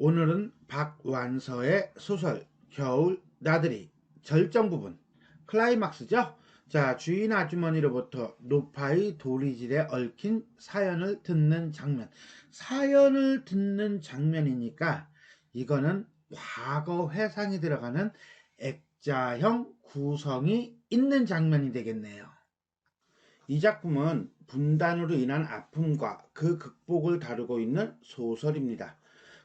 오늘은 박완서의 소설 겨울 나들이 절정 부분 클라이막스죠. 자, 주인 아주머니로부터 노파의 도리질에 얽힌 사연을 듣는 장면. 사연을 듣는 장면이니까 이거는 과거 회상이 들어가는 액자형 구성이 있는 장면이 되겠네요. 이 작품은 분단으로 인한 아픔과 그 극복을 다루고 있는 소설입니다.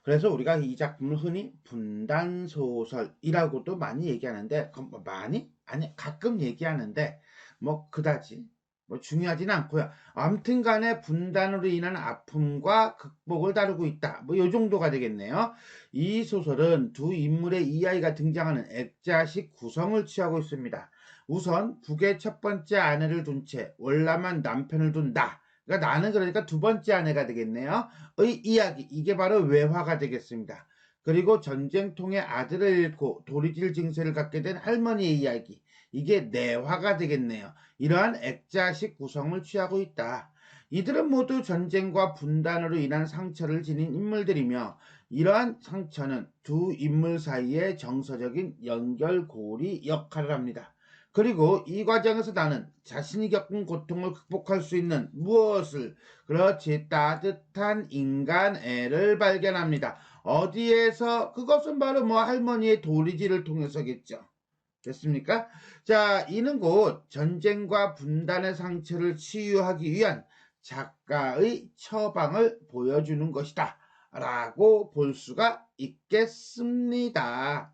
그래서 우리가 이 작품을 흔히 분단소설이라고도 많이 얘기하는데, 많이? 아니, 가끔 얘기하는데, 그다지, 중요하진 않고요. 아무튼 간에 분단으로 인한 아픔과 극복을 다루고 있다. 요 정도가 되겠네요. 이 소설은 두 인물의 이야기가 등장하는 액자식 구성을 취하고 있습니다. 우선 북의 첫 번째 아내를 둔 채 월남한 남편을 둔 나. 그러니까 나는 그러니까 두 번째 아내가 되겠네요. 의 이야기. 이게 바로 외화가 되겠습니다. 그리고 전쟁통에 아들을 잃고 도리질 증세를 갖게 된 할머니의 이야기. 이게 내화가 되겠네요. 이러한 액자식 구성을 취하고 있다. 이들은 모두 전쟁과 분단으로 인한 상처를 지닌 인물들이며 이러한 상처는 두 인물 사이의 정서적인 연결고리 역할을 합니다. 그리고 이 과정에서 나는 자신이 겪은 고통을 극복할 수 있는 무엇을, 그렇지, 따뜻한 인간애를 발견합니다. 어디에서? 그것은 바로 할머니의 도리질을 통해서겠죠. 됐습니까? 자, 이는 곧 전쟁과 분단의 상처를 치유하기 위한 작가의 처방을 보여주는 것이다 라고 볼 수가 있겠습니다.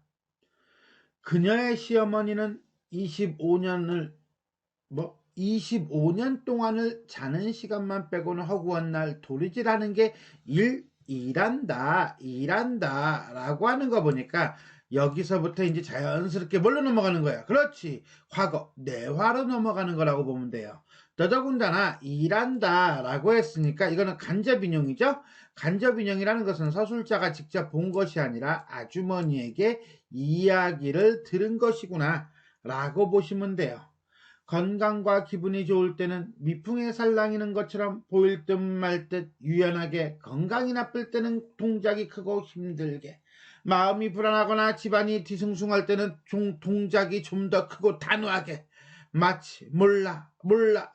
그녀의 시어머니는 25년 동안을 자는 시간만 빼고는 허구한 날 도리질하는 게 일한다 라고 하는 거 보니까 여기서부터 이제 자연스럽게 뭘로 넘어가는 거야? 그렇지, 과거 내화로 넘어가는 거라고 보면 돼요. 더더군다나 일한다 라고 했으니까 이거는 간접인용이죠. 간접인용이라는 것은 서술자가 직접 본 것이 아니라 아주머니에게 이야기를 들은 것이구나 라고 보시면 돼요. 건강과 기분이 좋을 때는 미풍에 살랑이는 것처럼 보일 듯 말 듯 유연하게, 건강이 나쁠 때는 동작이 크고 힘들게, 마음이 불안하거나 집안이 뒤숭숭할 때는 동작이 좀 더 크고 단호하게, 마치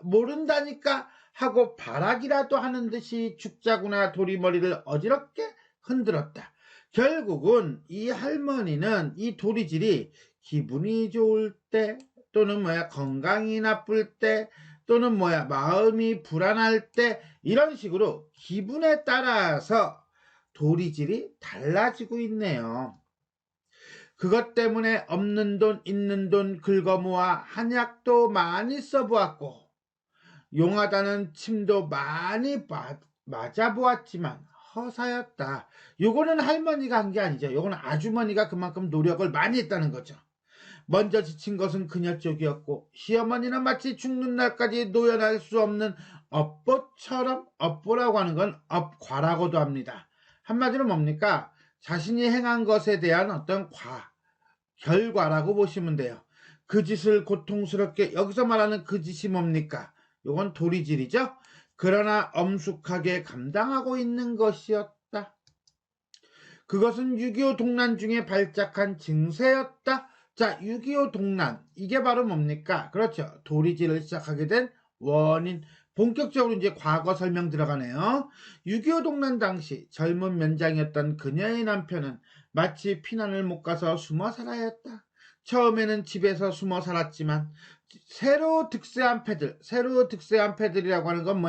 모른다니까 하고 바라기라도 하는 듯이 죽자구나 도리머리를 어지럽게 흔들었다. 결국은 이 할머니는 이 도리질이 기분이 좋을 때 또는 건강이 나쁠 때 또는 마음이 불안할 때 이런 식으로 기분에 따라서 도리질이 달라지고 있네요. 그것 때문에 없는 돈 있는 돈 긁어모아 한약도 많이 써보았고 용하다는 침도 많이 맞아보았지만 허사였다. 요거는 할머니가 한 게 아니죠. 요거는 아주머니가 그만큼 노력을 많이 했다는 거죠. 먼저 지친 것은 그녀 쪽이었고 시어머니는 마치 죽는 날까지 노연할 수 없는 업보처럼, 업보라고 하는 건 업과라고도 합니다. 한마디로 뭡니까? 자신이 행한 것에 대한 어떤 결과라고 보시면 돼요. 그 짓을 고통스럽게, 여기서 말하는 그 짓이 뭡니까? 요건 도리질이죠. 그러나 엄숙하게 감당하고 있는 것이었다. 그것은 6.25 동란 중에 발작한 증세였다. 자, 6.25 동란, 이게 바로 뭡니까? 그렇죠. 도리질을 시작하게 된 원인. 본격적으로 이제 과거 설명 들어가네요. 6.25 동란 당시 젊은 면장이었던 그녀의 남편은 마치 피난을 못 가서 숨어 살아야 했다. 처음에는 집에서 숨어 살았지만 새로 득세한 패들이라고 하는 건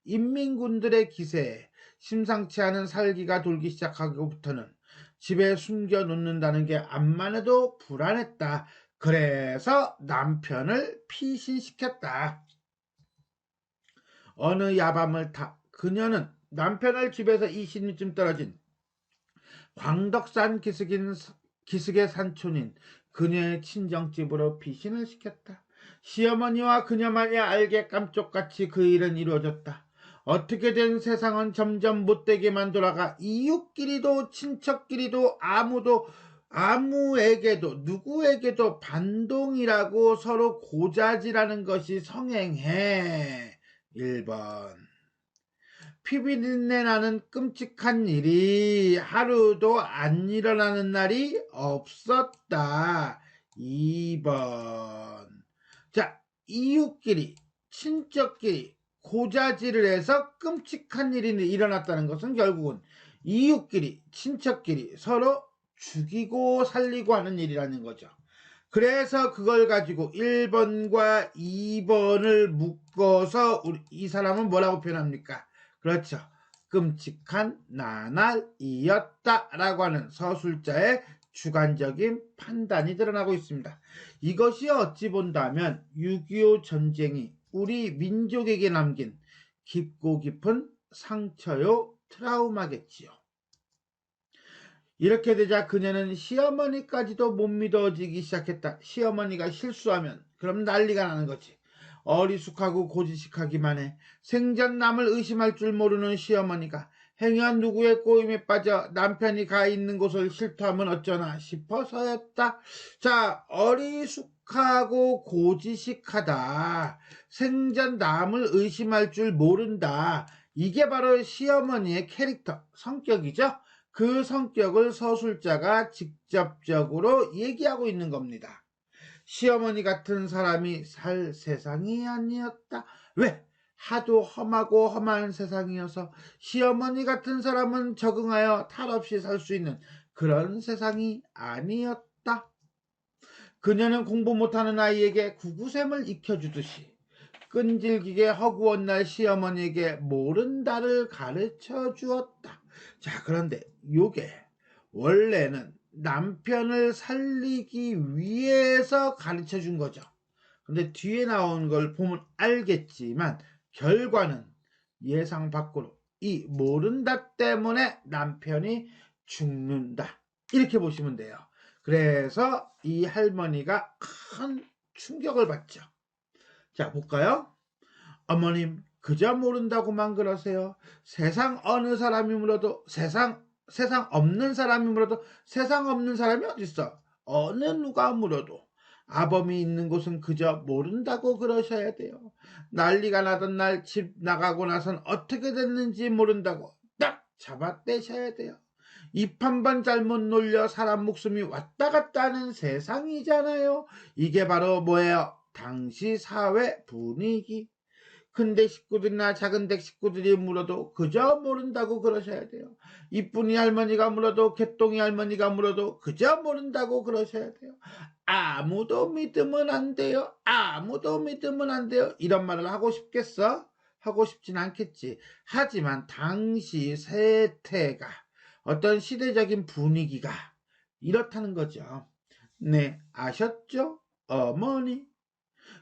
인민군들의 기세에 심상치 않은 살기가 돌기 시작하고부터는 집에 숨겨놓는다는 게 암만 해도 불안했다. 그래서 남편을 피신시켰다. 어느 야밤을 그녀는 남편을 집에서 20리쯤 떨어진 광덕산 기슭의 산촌인 그녀의 친정집으로 피신을 시켰다. 시어머니와 그녀만이 알게 깜쪽같이 그 일은 이루어졌다. 어떻게 된 세상은 점점 못되게만 돌아가 이웃끼리도 친척끼리도 아무에게도 누구에게도 반동이라고 서로 고자질하는 것이 성행해. 1번. 피비린내 나는 끔찍한 일이 하루도 안 일어나는 날이 없었다. 2번. 자, 이웃끼리, 친척끼리 고자질을 해서 끔찍한 일이 일어났다는 것은 결국은 이웃끼리, 친척끼리 서로 죽이고 살리고 하는 일이라는 거죠. 그래서 그걸 가지고 1번과 2번을 묶어서 이 사람은 뭐라고 표현합니까? 그렇죠. 끔찍한 나날이었다 라고 하는 서술자의 주관적인 판단이 드러나고 있습니다. 이것이 어찌 본다면 6.25 전쟁이 우리 민족에게 남긴 깊고 깊은 상처요 트라우마겠지요. 이렇게 되자 그녀는 시어머니까지도 못 믿어지기 시작했다. 시어머니가 실수하면 그럼 난리가 나는 거지. 어리숙하고 고지식하기만 해. 생전 남을 의심할 줄 모르는 시어머니가 행여 누구의 꼬임에 빠져 남편이 가 있는 곳을 실토하면 어쩌나 싶어서였다. 자, 어리숙하고 고지식하다. 생전 남을 의심할 줄 모른다. 이게 바로 시어머니의 캐릭터, 성격이죠. 그 성격을 서술자가 직접적으로 얘기하고 있는 겁니다. 시어머니 같은 사람이 살 세상이 아니었다. 왜? 하도 험하고 험한 세상이어서 시어머니 같은 사람은 적응하여 탈없이 살 수 있는 그런 세상이 아니었다. 그녀는 공부 못하는 아이에게 구구셈을 익혀주듯이 끈질기게 허구한 날 시어머니에게 모른다를 가르쳐 주었다. 자, 그런데 요게 원래는 남편을 살리기 위해서 가르쳐 준 거죠. 근데 뒤에 나온 걸 보면 알겠지만 결과는 예상 밖으로 이 모른다 때문에 남편이 죽는다. 이렇게 보시면 돼요. 그래서 이 할머니가 큰 충격을 받죠. 자, 볼까요? 어머님, 그저 모른다고만 그러세요. 세상 어느 사람이 물어도 세상 없는 사람이 물어도 세상 없는 사람이 어딨어? 어느 누가 물어도 아범이 있는 곳은 그저 모른다고 그러셔야 돼요. 난리가 나던 날 집 나가고 나선 어떻게 됐는지 모른다고 딱 잡아떼셔야 돼요. 입 한 번 잘못 놀려 사람 목숨이 왔다 갔다 하는 세상이잖아요. 이게 바로 뭐예요? 당시 사회 분위기. 큰댁 식구들이나 작은댁 식구들이 물어도 그저 모른다고 그러셔야 돼요. 이쁜이 할머니가 물어도 개똥이 할머니가 물어도 그저 모른다고 그러셔야 돼요. 아무도 믿으면 안 돼요. 아무도 믿으면 안 돼요. 이런 말을 하고 싶겠어? 하고 싶진 않겠지. 하지만 당시 세태가 어떤 시대적인 분위기가 이렇다는 거죠. 네, 아셨죠? 어머니.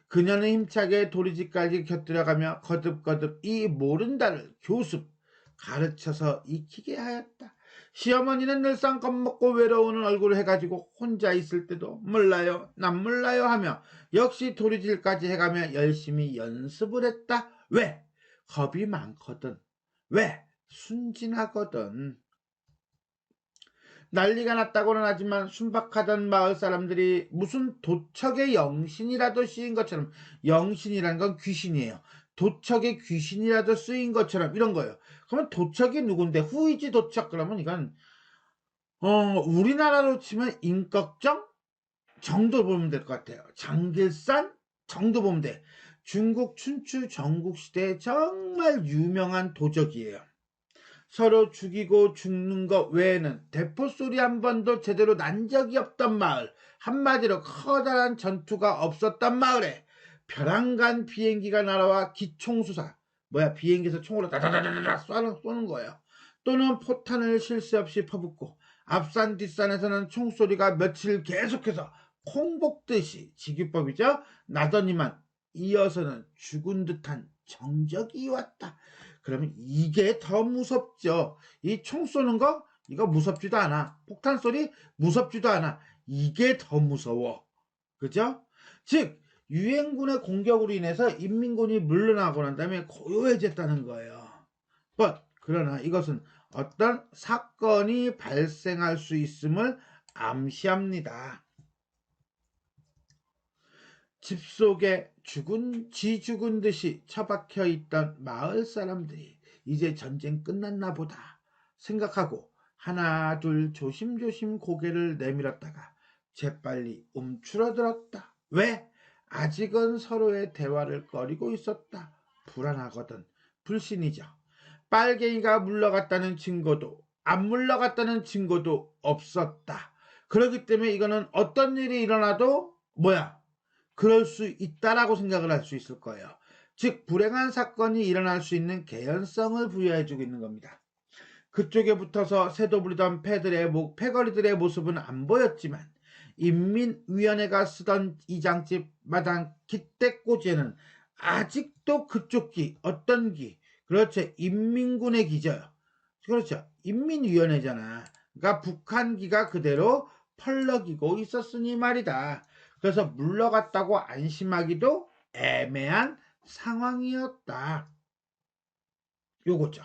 그녀는 힘차게 도리지까지 곁들여가며 거듭거듭 이 모른다를 교습 가르쳐서 익히게 하였다. 시어머니는 늘상 겁먹고 외로우는 얼굴을 해가지고 혼자 있을 때도 몰라요, 난 몰라요 하며 역시 도리질까지 해가며 열심히 연습을 했다. 왜? 겁이 많거든. 왜? 순진하거든. 난리가 났다고는 하지만 순박하던 마을 사람들이 무슨 도척의 영신이라도 쓰인 것처럼, 영신이라는 건 귀신이에요. 도척의 귀신이라도 쓰인 것처럼 이런 거예요. 그러면 도척이 누군데? 후이지 도척. 그러면 이건 우리나라로 치면 임꺽정 정도 보면 될 것 같아요. 장길산 정도 보면 돼. 중국 춘추 전국시대에 정말 유명한 도적이에요. 서로 죽이고 죽는 것 외에는 대포소리 한 번도 제대로 난 적이 없던 마을, 한마디로 커다란 전투가 없었던 마을에 벼랑간 비행기가 날아와 기총수사, 비행기에서 총으로 다다다다다 쏘는 거예요. 또는 포탄을 쉴 새 없이 퍼붓고 앞산 뒷산에서는 총소리가 며칠 계속해서 콩복듯이 직유법이죠. 나더니만 이어서는 죽은 듯한 정적이 왔다. 그러면 이게 더 무섭죠. 이 총 쏘는 거 이거 무섭지도 않아. 폭탄 소리 무섭지도 않아. 이게 더 무서워. 그죠? 즉 유엔군의 공격으로 인해서 인민군이 물러나고 난 다음에 고요해졌다는 거예요. 그러나 이것은 어떤 사건이 발생할 수 있음을 암시합니다. 집 속에 죽은 듯이 처박혀 있던 마을 사람들이 이제 전쟁 끝났나 보다 생각하고 하나 둘 조심조심 고개를 내밀었다가 재빨리 움츠러들었다. 왜? 아직은 서로의 대화를 꺼리고 있었다. 불안하거든. 불신이죠. 빨갱이가 물러갔다는 증거도 안 물러갔다는 증거도 없었다. 그렇기 때문에 이거는 어떤 일이 일어나도 그럴 수 있다라고 생각을 할 수 있을 거예요. 즉 불행한 사건이 일어날 수 있는 개연성을 부여해주고 있는 겁니다. 그쪽에 붙어서 새도 부리던 패거리들의 모습은 안 보였지만 인민위원회가 쓰던 이장집 마당 기대꼬지에는 아직도 그쪽 기, 어떤 기, 그렇죠, 인민군의 기죠. 그렇죠, 인민위원회잖아. 그러니까 북한기가 그대로 펄럭이고 있었으니 말이다. 그래서 물러갔다고 안심하기도 애매한 상황이었다. 요거죠.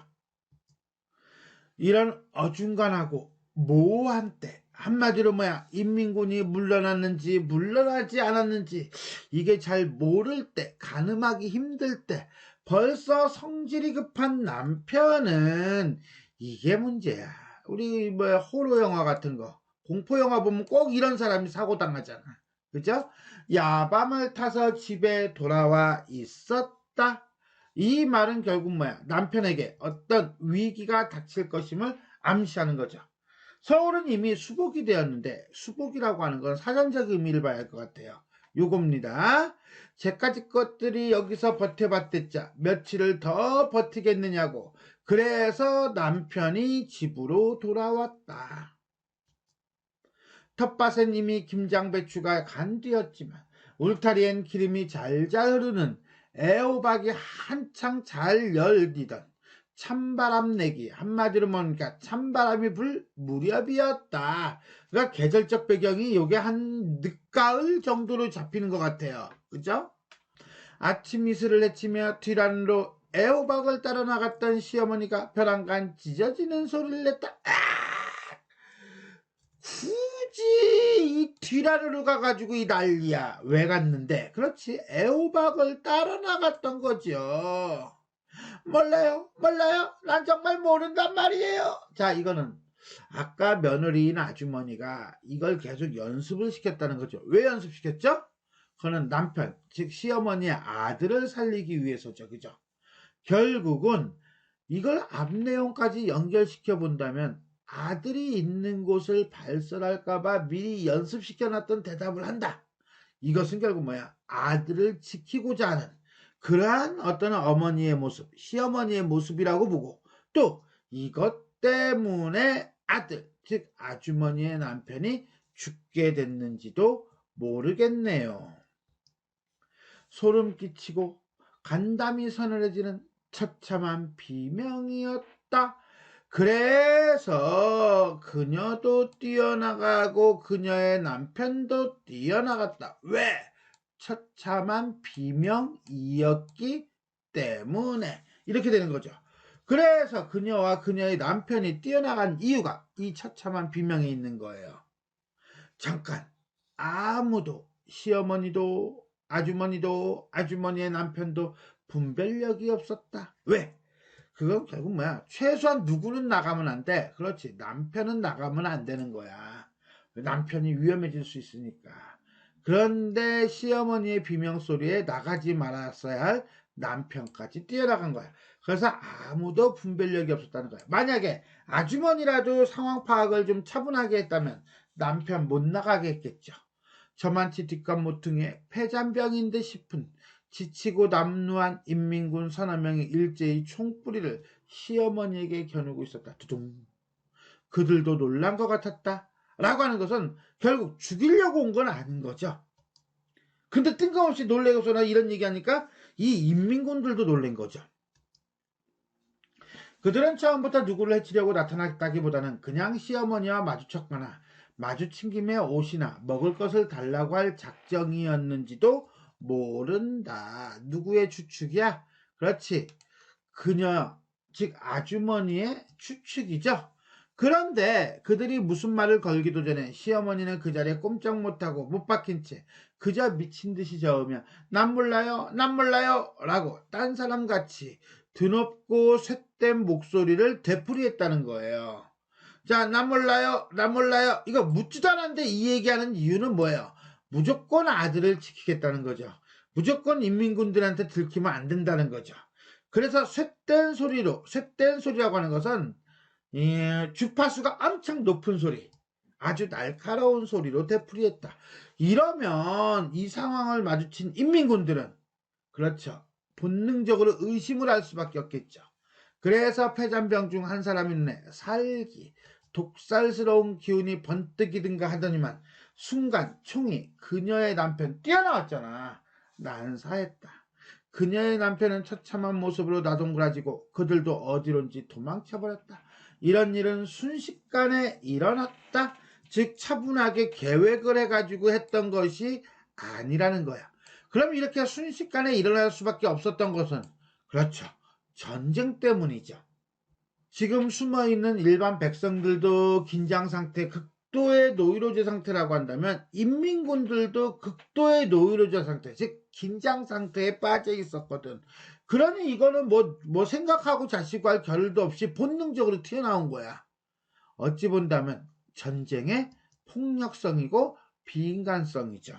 이런 어중간하고 모호한 때, 한마디로 인민군이 물러났는지 물러나지 않았는지 이게 잘 모를 때, 가늠하기 힘들 때 벌써 성질이 급한 남편은 이게 문제야. 우리 호러 영화 같은 거, 공포 영화 보면 꼭 이런 사람이 사고 당하잖아. 그죠? 야밤을 타서 집에 돌아와 있었다. 이 말은 결국 남편에게 어떤 위기가 닥칠 것임을 암시하는 거죠. 서울은 이미 수복이 되었는데, 수복이라고 하는 건 사전적 의미를 봐야 할 것 같아요. 요겁니다. 제까지 것들이 여기서 버텨봤댔자 며칠을 더 버티겠느냐고. 그래서 남편이 집으로 돌아왔다. 텃밭엔 이미 김장배추가 간뒤었지만 울타리엔 기름이 잘잘 흐르는 애호박이 한창 잘 열리던 찬바람 내기, 한마디로 그러니까 찬바람이 불 무렵이었다. 그러니까 계절적 배경이 요게 한 늦가을 정도로 잡히는 것 같아요. 그죠? 아침 이슬을 헤치며 뒤란으로 애호박을 따라 나갔던 시어머니가 벼랑간 찢어지는 소리를 냈다. 굳이 이 뒤라르르 가가지고 이 난리야. 왜 갔는데? 그렇지, 애호박을 따라 나갔던 거죠. 몰라요, 난 정말 모른단 말이에요. 자, 이거는 아까 며느리인 아주머니가 이걸 계속 연습을 시켰다는 거죠. 왜 연습시켰죠? 그거는 남편, 즉 시어머니의 아들을 살리기 위해서죠. 그죠? 결국은 이걸 앞 내용까지 연결시켜 본다면 아들이 있는 곳을 발설할까봐 미리 연습시켜놨던 대답을 한다. 이것은 결국 아들을 지키고자 하는 그러한 어떤 어머니의 모습, 시어머니의 모습이라고 보고, 또 이것 때문에 아들, 즉 아주머니의 남편이 죽게 됐는지도 모르겠네요. 소름 끼치고 간담이 서늘해지는 처참한 비명이었다. 그래서 그녀도 뛰어나가고 그녀의 남편도 뛰어나갔다. 왜? 처참한 비명이었기 때문에 이렇게 되는 거죠. 그래서 그녀와 그녀의 남편이 뛰어나간 이유가 이 처참한 비명에 있는 거예요. 잠깐, 아무도, 시어머니도 아주머니도 아주머니의 남편도 분별력이 없었다. 왜? 그건 결국 최소한 누구는 나가면 안 돼. 그렇지, 남편은 나가면 안 되는 거야. 남편이 위험해질 수 있으니까. 그런데 시어머니의 비명소리에 나가지 말았어야 할 남편까지 뛰어나간 거야. 그래서 아무도 분별력이 없었다는 거야. 만약에 아주머니라도 상황 파악을 좀 차분하게 했다면 남편 못 나가게 했겠죠. 저만치 뒷감 모퉁이에 폐잔병인 듯 싶은 지치고 남루한 인민군 서너 명이 일제히 총뿌리를 시어머니에게 겨누고 있었다. 두둥. 그들도 놀란 것 같았다. 라고 하는 것은 결국 죽이려고 온 건 아닌 거죠. 근데 뜬금없이 놀래고서나 이런 얘기하니까 이 인민군들도 놀란 거죠. 그들은 처음부터 누구를 해치려고 나타났다기보다는 그냥 시어머니와 마주쳤거나 마주친 김에 옷이나 먹을 것을 달라고 할 작정이었는지도 모른다. 누구의 추측이야? 그렇지, 그녀, 즉 아주머니의 추측이죠. 그런데 그들이 무슨 말을 걸기도 전에 시어머니는 그 자리에 꼼짝 못하고 못 박힌 채 그저 미친 듯이 저으며 난 몰라요 라고 딴 사람같이 드높고 쇳된 목소리를 되풀이했다는 거예요. 자, 난 몰라요, 난 몰라요. 이거 묻지도 않았는데 이 얘기하는 이유는 뭐예요? 무조건 아들을 지키겠다는 거죠. 무조건 인민군들한테 들키면 안 된다는 거죠. 그래서 쇳된 소리로, 쇳된 소리라고 하는 것은 주파수가 엄청 높은 소리, 아주 날카로운 소리로 되풀이했다. 이러면 이 상황을 마주친 인민군들은, 그렇죠, 본능적으로 의심을 할 수밖에 없겠죠. 그래서 패잔병 중 한 사람이 눈에 살기, 독살스러운 기운이 번뜩이든가 하더니만 순간 총이 그녀의 남편 뛰어나왔잖아. 난사했다. 그녀의 남편은 처참한 모습으로 나동그라지고 그들도 어디론지 도망쳐버렸다. 이런 일은 순식간에 일어났다. 즉 차분하게 계획을 해가지고 했던 것이 아니라는 거야. 그럼 이렇게 순식간에 일어날 수밖에 없었던 것은, 그렇죠, 전쟁 때문이죠. 지금 숨어있는 일반 백성들도 긴장상태, 극도의 노이로제 상태라고 한다면 인민군들도 극도의 노이로제 상태, 즉 긴장상태에 빠져 있었거든. 그러니 이거는 뭐 생각하고 자시고 할 겨를도 없이 본능적으로 튀어나온 거야. 어찌 본다면 전쟁의 폭력성이고 비인간성이죠.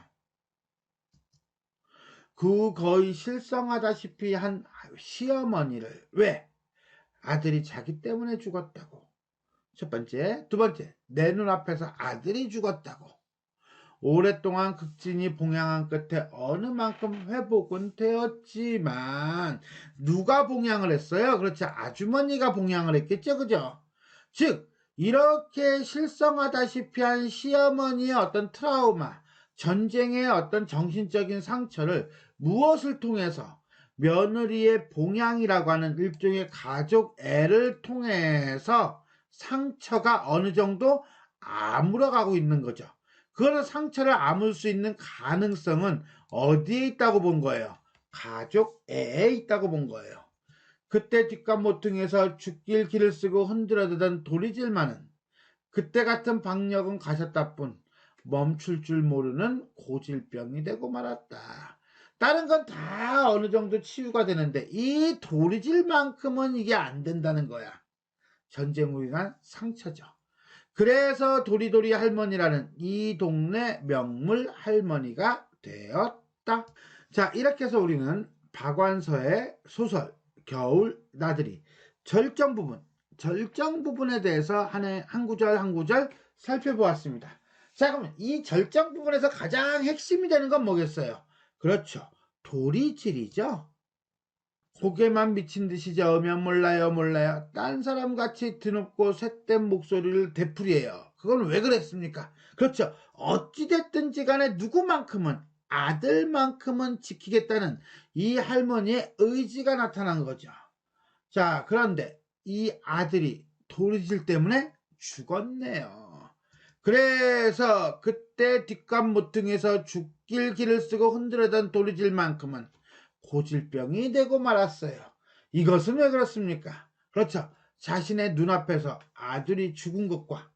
그 거의 실성하다시피 한 시어머니를, 왜? 아들이 자기 때문에 죽었다고. 첫 번째. 두 번째, 내 눈앞에서 아들이 죽었다고. 오랫동안 극진히 봉양한 끝에 어느 만큼 회복은 되었지만 누가 봉양을 했어요? 그렇죠, 아주머니가 봉양을 했겠죠. 그죠? 즉 이렇게 실성하다시피 한 시어머니의 어떤 트라우마, 전쟁의 어떤 정신적인 상처를 무엇을 통해서, 며느리의 봉양이라고 하는 일종의 가족 애를 통해서 상처가 어느 정도 아물어가고 있는 거죠. 그거는 상처를 아물 수 있는 가능성은 어디에 있다고 본 거예요? 가족 애에 있다고 본 거예요. 그때 뒷감 모퉁이에서 죽길 길을 쓰고 흔들어대던 도리질만은 그때 같은 박력은 가셨다 뿐 멈출 줄 모르는 고질병이 되고 말았다. 다른 건 다 어느 정도 치유가 되는데 이 도리질만큼은 이게 안 된다는 거야. 전쟁으로 인한 상처죠. 그래서 도리도리 할머니라는 이 동네 명물 할머니가 되었다. 자, 이렇게 해서 우리는 박완서의 소설 겨울 나들이 절정 부분에 대해서 한 구절 한 구절 살펴보았습니다. 자, 그러면 이 절정 부분에서 가장 핵심이 되는 건 뭐겠어요? 그렇죠, 도리질이죠. 고개만 미친 듯이 저으면 몰라요 몰라요, 딴 사람같이 드높고 쇳된 목소리를 되풀이해요. 그건 왜 그랬습니까? 그렇죠, 어찌됐든지 간에 누구만큼은, 아들만큼은 지키겠다는 이 할머니의 의지가 나타난 거죠. 자, 그런데 이 아들이 도리질 때문에 죽었네요. 그래서 그때 뒷감 모퉁이에서 죽길 길을 쓰고 흔들어던 도리질만큼은 고질병이 되고 말았어요. 이것은 왜 그렇습니까? 그렇죠, 자신의 눈앞에서 아들이 죽은 것과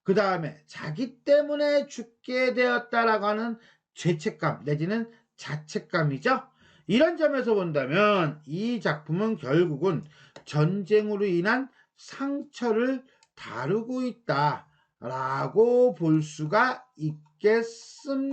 그 다음에 자기 때문에 죽게 되었다라고 하는 죄책감 내지는 자책감이죠. 이런 점에서 본다면 이 작품은 결국은 전쟁으로 인한 상처를 다루고 있다라고 볼 수가 있겠습니다.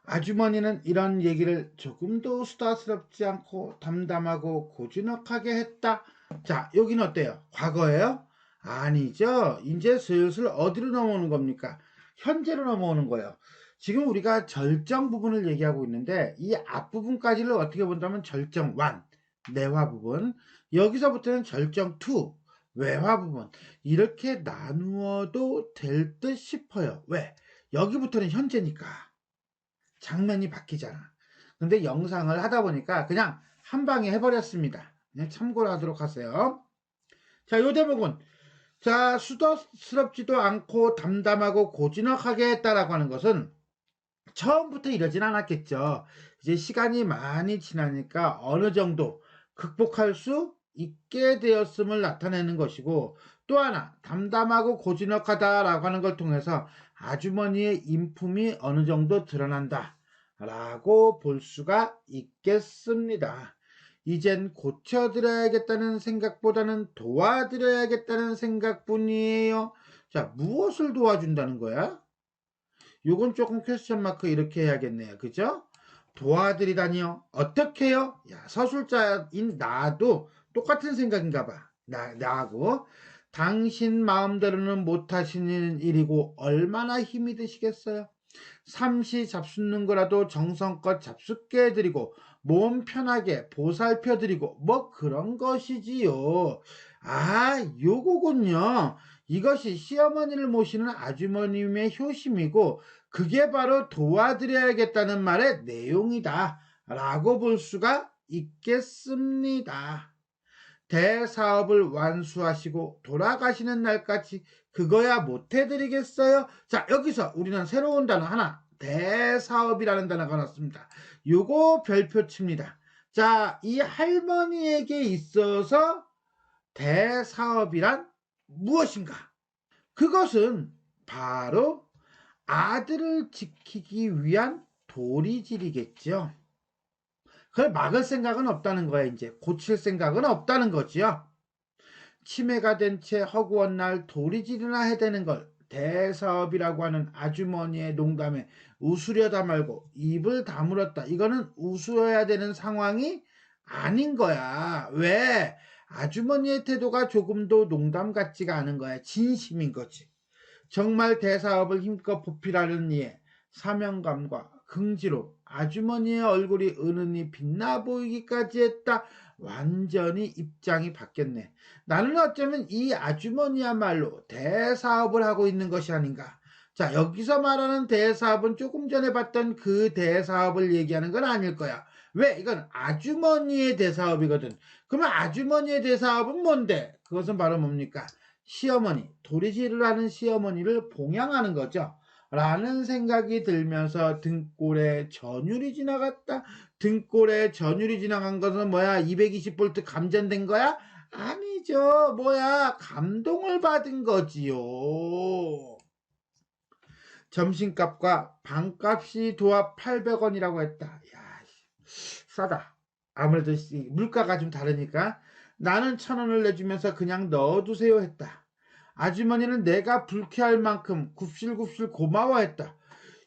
아주머니는 이런 얘기를 조금도 수다스럽지 않고 담담하고 고즈넉하게 했다. 자, 여기는 어때요? 과거예요? 아니죠. 이제 슬슬 어디로 넘어오는 겁니까? 현재로 넘어오는 거예요. 지금 우리가 절정 부분을 얘기하고 있는데 이 앞부분까지를 어떻게 본다면 절정 1, 내화 부분, 여기서부터는 절정 2, 외화 부분, 이렇게 나누어도 될 듯 싶어요. 왜? 여기부터는 현재니까 장면이 바뀌잖아. 근데 영상을 하다 보니까 그냥 한 방에 해버렸습니다. 그냥 참고로 하도록 하세요. 자, 요 대목은, 자, 수다스럽지도 않고 담담하고 고즈넉하게 했다라고 하는 것은 처음부터 이러진 않았겠죠. 이제 시간이 많이 지나니까 어느 정도 극복할 수 있게 되었음을 나타내는 것이고, 또 하나 담담하고 고즈넉하다라고 하는 걸 통해서 아주머니의 인품이 어느 정도 드러난다 라고 볼 수가 있겠습니다. 이젠 고쳐드려야겠다는 생각보다는 도와드려야겠다는 생각뿐이에요. 자, 무엇을 도와준다는 거야? 요건 조금 퀘스천 마크 이렇게 해야겠네요. 그죠? 도와드리다니요? 어떻게요? 야, 서술자인 나도 똑같은 생각인가 봐. 나하고. 당신 마음대로는 못하시는 일이고 얼마나 힘이 드시겠어요? 삼시 잡숫는 거라도 정성껏 잡숫게 해드리고 몸 편하게 보살펴드리고 뭐 그런 것이지요. 아, 요거군요. 이것이 시어머니를 모시는 아주머님의 효심이고 그게 바로 도와드려야겠다는 말의 내용이다 라고 볼 수가 있겠습니다. 대사업을 완수하시고 돌아가시는 날까지 그거야 못해드리겠어요? 자, 여기서 우리는 새로운 단어 하나, 대사업이라는 단어가 나왔습니다. 요거 별표 칩니다. 자, 이 할머니에게 있어서 대사업이란 무엇인가? 그것은 바로 아들을 지키기 위한 도리질이겠죠. 그걸 막을 생각은 없다는 거야. 이제 고칠 생각은 없다는 거지요. 치매가 된 채 허구한 날 도리질이나 해대는 걸 대사업이라고 하는 아주머니의 농담에 웃으려다 말고 입을 다물었다. 이거는 웃어야 되는 상황이 아닌 거야. 왜? 아주머니의 태도가 조금도 농담 같지가 않은 거야. 진심인 거지. 정말 대사업을 힘껏 보필하는 이에 사명감과 긍지로 아주머니의 얼굴이 은은히 빛나 보이기까지 했다. 완전히 입장이 바뀌었네. 나는 어쩌면 이 아주머니야말로 대사업을 하고 있는 것이 아닌가. 자, 여기서 말하는 대사업은 조금 전에 봤던 그 대사업을 얘기하는 건 아닐 거야. 왜? 이건 아주머니의 대사업이거든. 그러면 아주머니의 대사업은 뭔데? 그것은 바로 뭡니까? 시어머니, 도리질을 하는 시어머니를 봉양하는 거죠. 라는 생각이 들면서 등골에 전율이 지나갔다. 등골에 전율이 지나간 것은 뭐야? 220V 감전된 거야? 아니죠. 뭐야? 감동을 받은 거지요. 점심값과 방값이 도합 800원이라고 했다. 야, 싸다. 아무래도 물가가 좀 다르니까. 나는 1,000원을 내주면서 그냥 넣어두세요 했다. 아주머니는 내가 불쾌할 만큼 굽실굽실 고마워했다.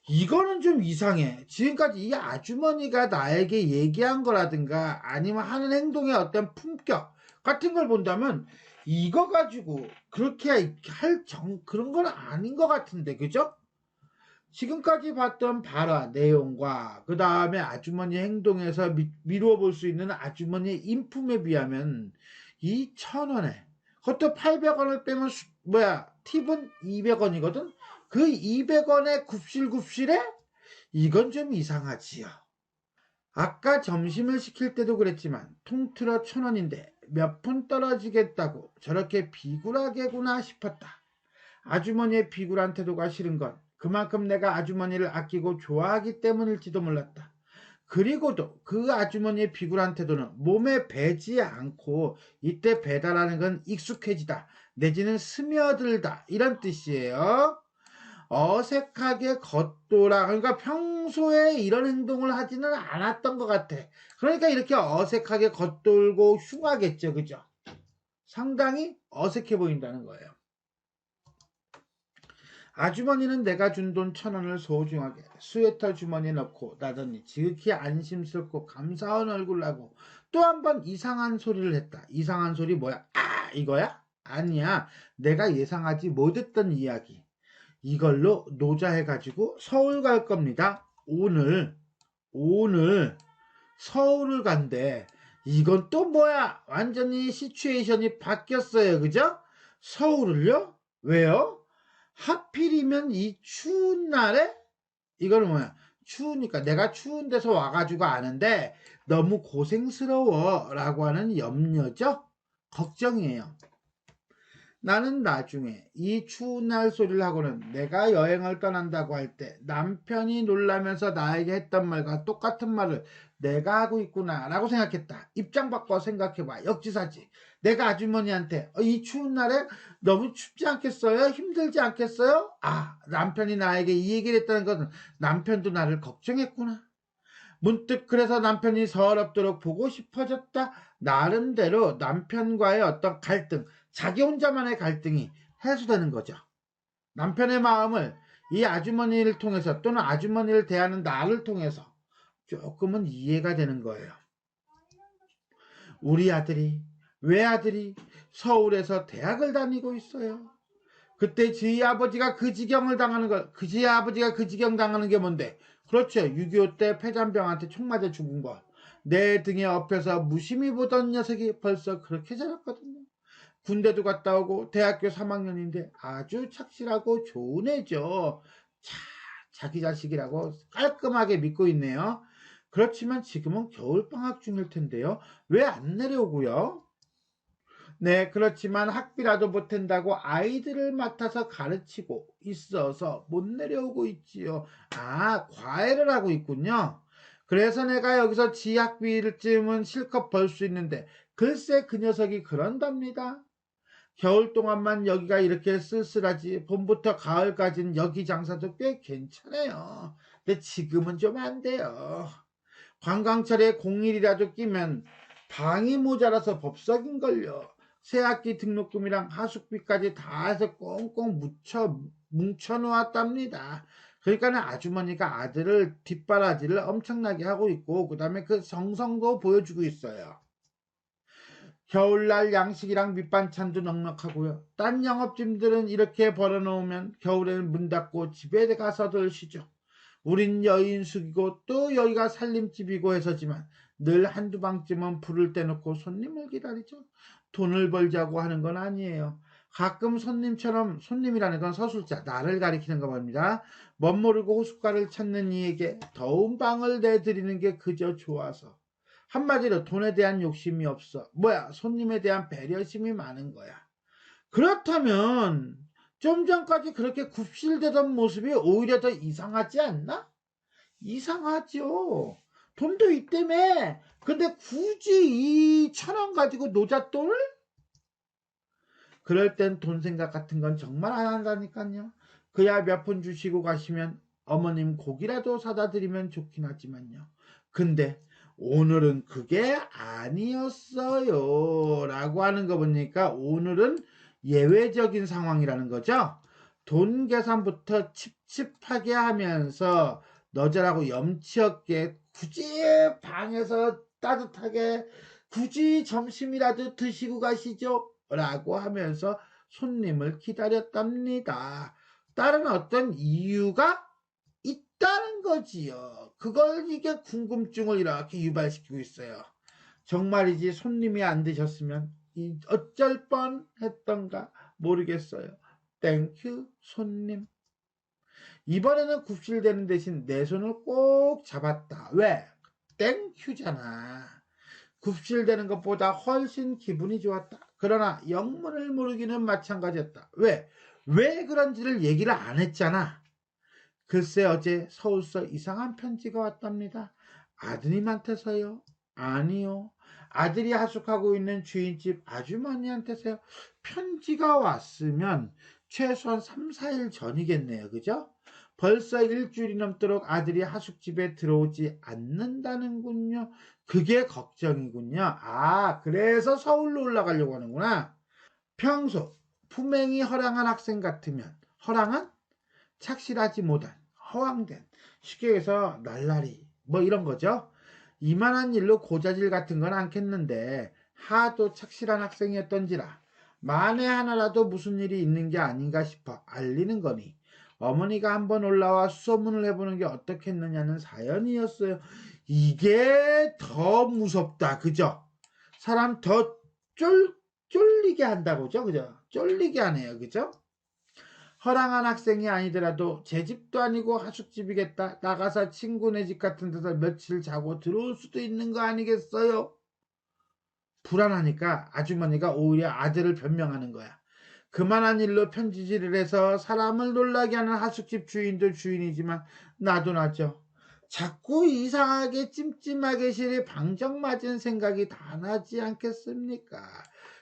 이거는 좀 이상해. 지금까지 이 아주머니가 나에게 얘기한 거라든가 아니면 하는 행동의 어떤 품격 같은 걸 본다면 이거 가지고 그렇게 그런 건 아닌 것 같은데, 그죠? 지금까지 봤던 발화 내용과 그 다음에 아주머니 행동에서 미루어 볼 수 있는 아주머니의 인품에 비하면 이 1,000원에 그것도 800원을 빼면 팁은 200원이거든. 그 200원에 굽실굽실해? 이건 좀 이상하지요. 아까 점심을 시킬 때도 그랬지만 통틀어 1,000원인데 몇 푼 떨어지겠다고 저렇게 비굴하게구나 싶었다. 아주머니의 비굴한 태도가 싫은 건 그만큼 내가 아주머니를 아끼고 좋아하기 때문일지도 몰랐다. 그리고도 그 아주머니의 비굴한 태도는 몸에 배지 않고 이때 배다라는 건 익숙해지다 내지는 스며들다 이런 뜻이에요. 어색하게 겉돌아, 그러니까 평소에 이런 행동을 하지는 않았던 것 같아. 그러니까 이렇게 어색하게 겉돌고 흉하겠죠, 그죠? 상당히 어색해 보인다는 거예요. 아주머니는 내가 준 돈 1,000원을 소중하게 스웨터 주머니에 넣고 나더니 지극히 안심스럽고 감사한 얼굴을 하고 또 한 번 이상한 소리를 했다. 이상한 소리 뭐야? 아, 이거야? 아니야. 내가 예상하지 못했던 이야기. 이걸로 노자해가지고 서울 갈 겁니다. 오늘 서울을 간대. 이건 또 뭐야? 완전히 시츄에이션이 바뀌었어요. 그죠? 서울을요? 왜요? 하필이면 이 추운 날에 이거는 뭐야? 추우니까 내가 추운 데서 와가지고 아는데 너무 고생스러워 라고 하는 염려죠? 걱정이에요. 나는 나중에 이 추운 날 소리를 하고는 내가 여행을 떠난다고 할 때 남편이 놀라면서 나에게 했던 말과 똑같은 말을 내가 하고 있구나 라고 생각했다. 입장 바꿔 생각해봐. 역지사지. 내가 아주머니한테 이 추운 날에 너무 춥지 않겠어요? 힘들지 않겠어요? 아, 남편이 나에게 이 얘기를 했다는 것은 남편도 나를 걱정했구나. 문득 그래서 남편이 서럽도록 보고 싶어졌다. 나름대로 남편과의 어떤 갈등, 자기 혼자만의 갈등이 해소되는 거죠. 남편의 마음을 이 아주머니를 통해서 또는 아주머니를 대하는 나를 통해서 조금은 이해가 되는 거예요. 우리 아들이, 외아들이 서울에서 대학을 다니고 있어요. 그때 저희 아버지가 그 지경을 당하는 거, 저희 아버지가 그 지경 당하는 게 뭔데? 그렇죠. 6.25 때 폐잔병한테 총 맞아 죽은 거. 내 등에 엎여서 무심히 보던 녀석이 벌써 그렇게 자랐거든요. 군대도 갔다 오고 대학교 3학년인데 아주 착실하고 좋은 애죠. 자기 자식이라고 깔끔하게 믿고 있네요. 그렇지만 지금은 겨울방학 중일 텐데요. 왜 안 내려오고요? 네, 그렇지만 학비라도 보탠다고 아이들을 맡아서 가르치고 있어서 못 내려오고 있지요. 아, 과외를 하고 있군요. 그래서 내가 여기서 지 학비쯤은 실컷 벌 수 있는데 글쎄 그 녀석이 그런답니다. 겨울 동안만 여기가 이렇게 쓸쓸하지 봄부터 가을까지는 여기 장사도 꽤 괜찮아요. 근데 지금은 좀 안 돼요. 관광철에 공일이라도 끼면 방이 모자라서 법석인걸요. 새학기 등록금이랑 하숙비까지 다 해서 꽁꽁 뭉쳐놓았답니다. 그러니까 아주머니가 아들을 뒷바라지를 엄청나게 하고 있고 그 다음에 그 정성도 보여주고 있어요. 겨울날 양식이랑 밑반찬도 넉넉하고요. 딴 영업집들은 이렇게 벌어놓으면 겨울에는 문 닫고 집에 가서들 쉬죠. 우린 여인숙이고 또 여기가 살림집이고 해서지만 늘 한두 방쯤은 불을 떼놓고 손님을 기다리죠. 돈을 벌자고 하는 건 아니에요. 가끔 손님처럼, 손님이라는 건 서술자, 나를 가리키는 겁니다. 멋모르고 호숫가를 찾는 이에게 더운 방을 내드리는 게 그저 좋아서. 한마디로 돈에 대한 욕심이 없어. 손님에 대한 배려심이 많은 거야. 그렇다면 좀 전까지 그렇게 굽실대던 모습이 오히려 더 이상하지 않나? 이상하죠. 돈도 있다며. 근데 굳이 이 1,000원 가지고 노잣돈을? 그럴 땐 돈 생각 같은 건 정말 안 한다니까요. 그야 몇 푼 주시고 가시면 어머님 고기라도 사다 드리면 좋긴 하지만요. 근데 오늘은 그게 아니었어요. 라고 하는 거 보니까 오늘은 예외적인 상황이라는 거죠. 돈 계산부터 칩칩하게 하면서 너절하고 염치 없게 굳이 방에서 따뜻하게 굳이 점심이라도 드시고 가시죠. 라고 하면서 손님을 기다렸답니다. 다른 어떤 이유가 있다는 거지요. 그걸 이게 궁금증을 이렇게 유발시키고 있어요. 정말이지 손님이 안 드셨으면 어쩔 뻔했던가 모르겠어요. 땡큐 손님. 이번에는 굽실대는 대신 내 손을 꼭 잡았다. 왜? 땡큐잖아. 굽실대는 것보다 훨씬 기분이 좋았다. 그러나 영문을 모르기는 마찬가지였다. 왜? 왜 그런지를 얘기를 안 했잖아. 글쎄 어제 서울서 이상한 편지가 왔답니다. 아드님한테서요? 아니요. 아들이 하숙하고 있는 주인집 아주머니한테서요. 편지가 왔으면 최소한 3, 4일 전이겠네요. 그죠? 벌써 일주일이 넘도록 아들이 하숙집에 들어오지 않는다는군요. 그게 걱정이군요. 아, 그래서 서울로 올라가려고 하는구나. 평소 품행이 허랑한 학생 같으면 허랑한? 착실하지 못한, 허황된, 쉽게 해서 날라리 이런 거죠. 이만한 일로 고자질 같은 건 않겠는데 하도 착실한 학생이었던지라 만에 하나라도 무슨 일이 있는 게 아닌가 싶어 알리는 거니 어머니가 한번 올라와 수소문을 해보는 게 어떻겠느냐는 사연이었어요. 이게 더 무섭다. 그죠? 사람 더 쫄리게 한다고죠. 그죠? 쫄리게 하네요. 그죠? 허랑한 학생이 아니더라도 제 집도 아니고 하숙집이겠다. 나가서 친구네 집 같은 데서 며칠 자고 들어올 수도 있는 거 아니겠어요? 불안하니까 아주머니가 오히려 아들을 변명하는 거야. 그만한 일로 편지질을 해서 사람을 놀라게 하는 하숙집 주인도 주인이지만 나도 나죠. 자꾸 이상하게 찜찜하게 시리 방정맞은 생각이 다 나지 않겠습니까?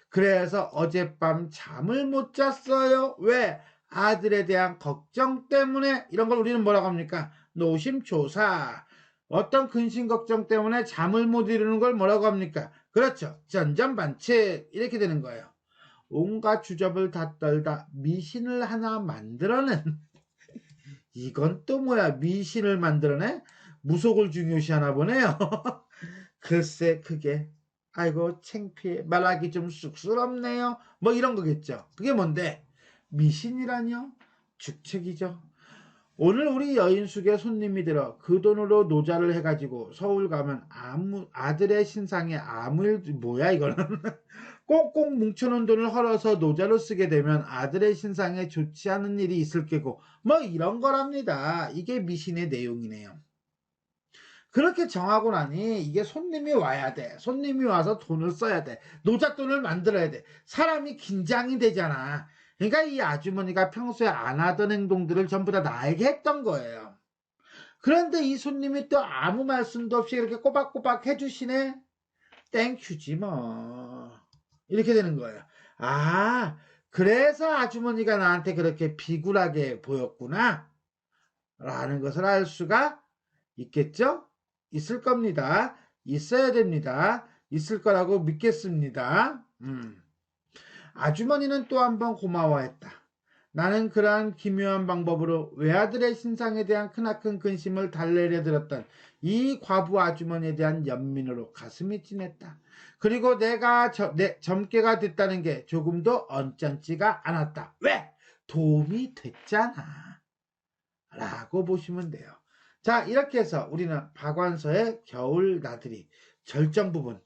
그래서 어젯밤 잠을 못 잤어요. 왜? 아들에 대한 걱정 때문에. 이런 걸 우리는 뭐라고 합니까? 노심초사. 어떤 근심 걱정 때문에 잠을 못 이루는 걸 뭐라고 합니까? 그렇죠. 전전반책 이렇게 되는 거예요. 온갖 주접을 다 떨다 미신을 하나 만들어낸 이건 또 뭐야? 미신을 만들어내? 무속을 중요시하나 보네요. 글쎄 그게 아이고 창피해 말하기 좀 쑥스럽네요. 뭐 이런 거겠죠. 그게 뭔데? 미신이라뇨? 죽책이죠. 오늘 우리 여인숙에 손님이 들어 그 돈으로 노자를 해가지고 서울 가면 아들의 신상에 아무 일 뭐야 이거는 꽁꽁 뭉쳐놓은 돈을 헐어서 노자로 쓰게 되면 아들의 신상에 좋지 않은 일이 있을 게고 뭐 이런 거랍니다. 이게 미신의 내용이네요. 그렇게 정하고 나니 이게 손님이 와야 돼. 손님이 와서 돈을 써야 돼. 노잣돈을 만들어야 돼. 사람이 긴장이 되잖아. 그러니까 이 아주머니가 평소에 안 하던 행동들을 전부 다 나에게 했던 거예요. 그런데 이 손님이 또 아무 말씀도 없이 이렇게 꼬박꼬박 해주시네. 땡큐지 뭐. 이렇게 되는 거예요. 아, 그래서 아주머니가 나한테 그렇게 비굴하게 보였구나. 라는 것을 알 수가 있겠죠? 있을 겁니다. 있어야 됩니다. 있을 거라고 믿겠습니다. 아주머니는 또 한 번 고마워했다. 나는 그러한 기묘한 방법으로 외아들의 신상에 대한 크나큰 근심을 달래려 들었던 이 과부 아주머니에 대한 연민으로 가슴이 찡했다. 그리고 내가 점괘가 됐다는 게 조금도 언짢지가 않았다. 왜? 도움이 됐잖아. 라고 보시면 돼요. 자, 이렇게 해서 우리는 박완서의 겨울 나들이 절정 부분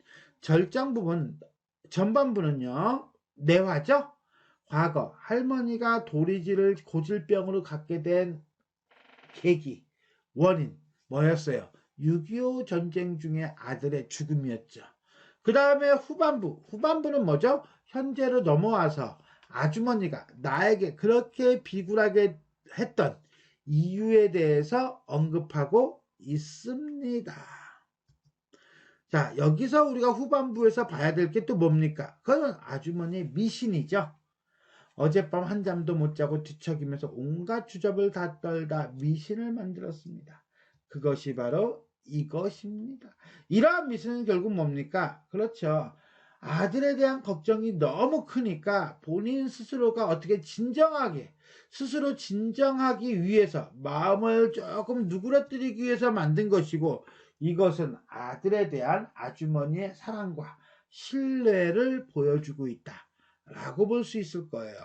전반부는요 내화죠. 과거 할머니가 도리지를 고질병으로 갖게 된 계기 원인 뭐였어요? 6.25 전쟁 중에 아들의 죽음이었죠. 그 다음에 후반부는 뭐죠? 현재로 넘어와서 아주머니가 나에게 그렇게 비굴하게 했던 이유에 대해서 언급하고 있습니다. 자, 여기서 우리가 후반부에서 봐야 될 게 또 뭡니까? 그건 아주머니의 미신이죠. 어젯밤 한잠도 못 자고 뒤척이면서 온갖 주접을 다 떨다 미신을 만들었습니다. 그것이 바로 이것입니다. 이러한 미신은 결국 뭡니까? 그렇죠. 아들에 대한 걱정이 너무 크니까 본인 스스로가 어떻게 스스로 진정하기 위해서 마음을 조금 누그러뜨리기 위해서 만든 것이고 이것은 아들에 대한 아주머니의 사랑과 신뢰를 보여주고 있다 라고 볼 수 있을 거예요.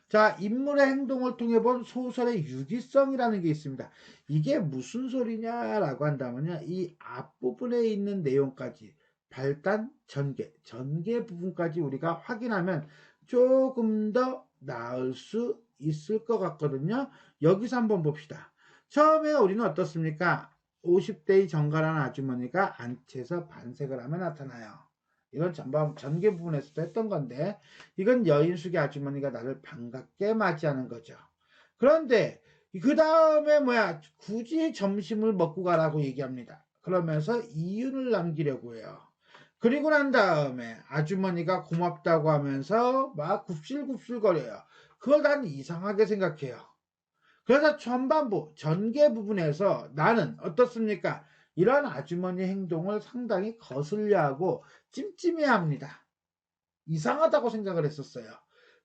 자, 인물의 행동을 통해 본 소설의 유기성이라는 게 있습니다. 이게 무슨 소리냐라고 한다면요. 이 앞부분에 있는 내용까지 발단, 전개 부분까지 우리가 확인하면 조금 더 나을 수 있을 것 같거든요. 여기서 한번 봅시다. 처음에 우리는 어떻습니까? 50대의 정갈한 아주머니가 안채에서 반색을 하며 나타나요. 이건 전개 부분에서도 했던 건데 이건 여인숙의 아주머니가 나를 반갑게 맞이하는 거죠. 그런데 그 다음에 굳이 점심을 먹고 가라고 얘기합니다. 그러면서 이윤을 남기려고 해요. 그리고 난 다음에 아주머니가 고맙다고 하면서 막 굽실굽실거려요. 그걸 난 이상하게 생각해요. 그래서 전개 부분에서 나는 어떻습니까? 이런 아주머니 행동을 상당히 거슬려하고 찜찜해합니다. 이상하다고 생각을 했었어요.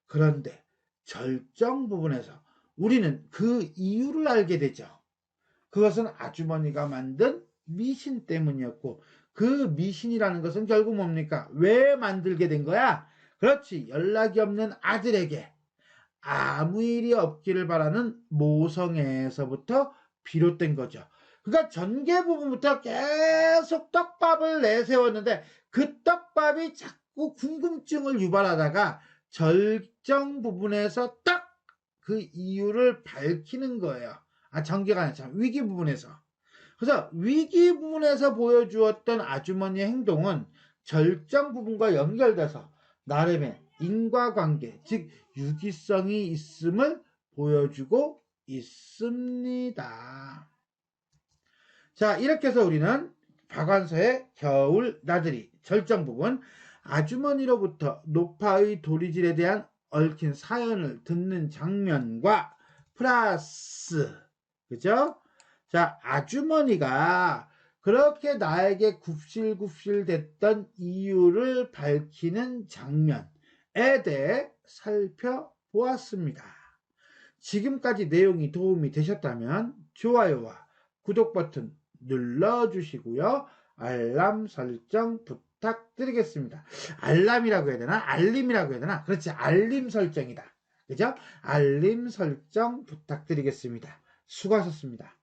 그런데 절정 부분에서 우리는 그 이유를 알게 되죠. 그것은 아주머니가 만든 미신 때문이었고 그 미신이라는 것은 결국 뭡니까? 왜 만들게 된 거야? 그렇지. 연락이 없는 아들에게 아무 일이 없기를 바라는 모성애에서부터 비롯된 거죠. 그러니까 전개 부분부터 계속 떡밥을 내세웠는데 그 떡밥이 자꾸 궁금증을 유발하다가 절정 부분에서 딱 그 이유를 밝히는 거예요. 전개가 아니라 위기 부분에서. 그래서 위기 부분에서 보여주었던 아주머니의 행동은 절정 부분과 연결돼서 나름의 인과관계, 즉 유기성이 있음을 보여주고 있습니다. 자, 이렇게 해서 우리는 박완서의 겨울 나들이 절정 부분 아주머니로부터 노파의 도리질에 대한 얽힌 사연을 듣는 장면과 플러스 그죠? 자, 아주머니가 그렇게 나에게 굽실굽실 됐던 이유를 밝히는 장면에 대해 살펴보았습니다. 지금까지 내용이 도움이 되셨다면 좋아요와 구독 버튼 눌러주시고요. 알람 설정 부탁드리겠습니다. 알람이라고 해야 되나? 알림이라고 해야 되나? 그렇지, 알림 설정이다. 그죠? 알림 설정 부탁드리겠습니다. 수고하셨습니다.